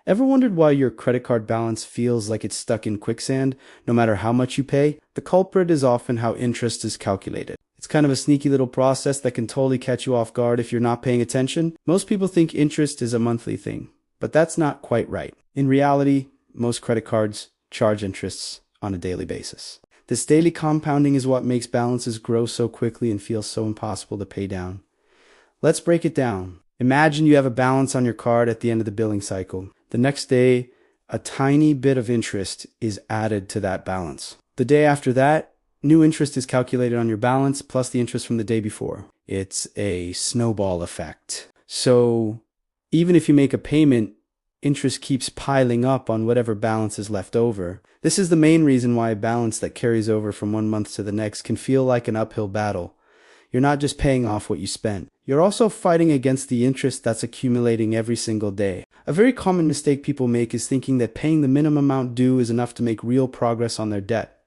Ever wondered why your credit card balance feels like it's stuck in quicksand no matter how much you pay? The culprit is often how interest is calculated. It's kind of a sneaky little process that can totally catch you off guard if you're not paying attention. Most people think interest is a monthly thing, but that's not quite right. In reality, most credit cards charge interests on a daily basis. This daily compounding is what makes balances grow so quickly and feel so impossible to pay down. Let's break it down. Imagine you have a balance on your card at the end of the billing cycle. The next day, a tiny bit of interest is added to that balance. The day after that, new interest is calculated on your balance plus the interest from the day before. It's a snowball effect. So even if you make a payment, interest keeps piling up on whatever balance is left over. This is the main reason why a balance that carries over from one month to the next can feel like an uphill battle. You're not just paying off what you spent. You're also fighting against the interest that's accumulating every single day. A very common mistake people make is thinking that paying the minimum amount due is enough to make real progress on their debt.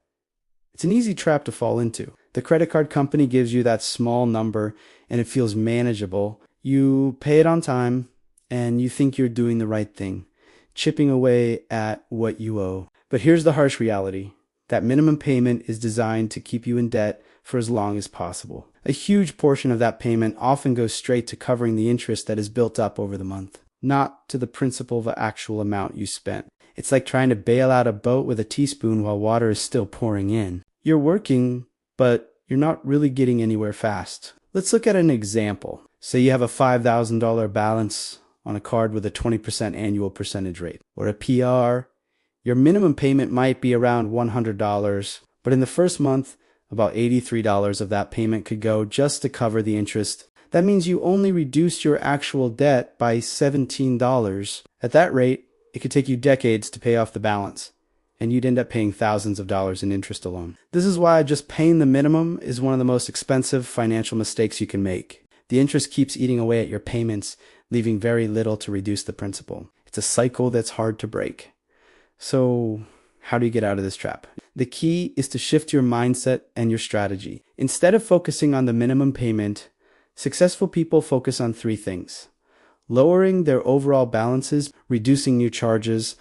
It's an easy trap to fall into. The credit card company gives you that small number and it feels manageable. You pay it on time and you think you're doing the right thing, chipping away at what you owe. But here's the harsh reality. That minimum payment is designed to keep you in debt for as long as possible. A huge portion of that payment often goes straight to covering the interest that is built up over the month, not to the principal of the actual amount you spent. It's like trying to bail out a boat with a teaspoon while water is still pouring in. You're working, but you're not really getting anywhere fast. Let's look at an example. Say you have a $5,000 balance on a card with a 20% annual percentage rate, or a PR. Your minimum payment might be around $100, but in the first month, about $83 of that payment could go just to cover the interest. That means you only reduced your actual debt by $17. At that rate, it could take you decades to pay off the balance, and you'd end up paying thousands of dollars in interest alone. This is why just paying the minimum is one of the most expensive financial mistakes you can make. The interest keeps eating away at your payments, leaving very little to reduce the principal. It's a cycle that's hard to break. So, how do you get out of this trap? The key is to shift your mindset and your strategy. Instead of focusing on the minimum payment, successful people focus on three things: lowering their overall balances, reducing new charges,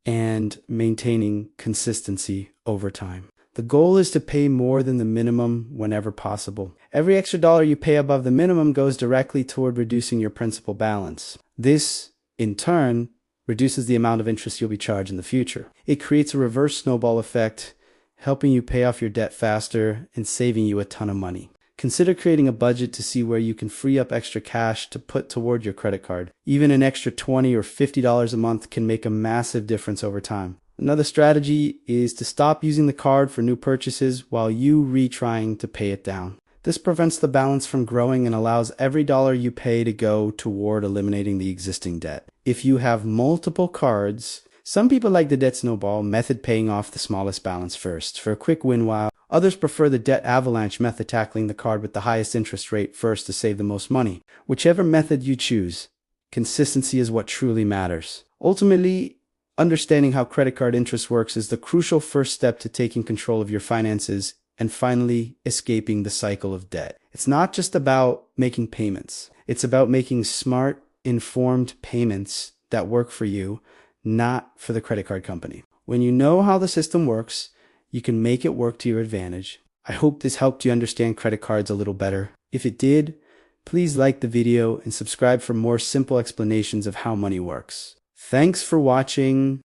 and maintaining consistency over time. The goal is to pay more than the minimum whenever possible. Every extra dollar you pay above the minimum goes directly toward reducing your principal balance. This, in turn, reduces the amount of interest you'll be charged in the future. It creates a reverse snowball effect, helping you pay off your debt faster and saving you a ton of money. Consider creating a budget to see where you can free up extra cash to put toward your credit card. Even an extra $20 or $50 a month can make a massive difference over time. Another strategy is to stop using the card for new purchases while you retrying to pay it down. This prevents the balance from growing and allows every dollar you pay to go toward eliminating the existing debt. If you have multiple cards, some people like the debt snowball method, paying off the smallest balance first for a quick win, while others prefer the debt avalanche method, tackling the card with the highest interest rate first to save the most money. Whichever method you choose, consistency is what truly matters. Ultimately, understanding how credit card interest works is the crucial first step to taking control of your finances and finally escaping the cycle of debt. It's not just about making payments. It's about making smart, informed payments that work for you, not for the credit card company. When you know how the system works, you can make it work to your advantage. I hope this helped you understand credit cards a little better. If it did, please like the video and subscribe for more simple explanations of how money works. Thanks for watching.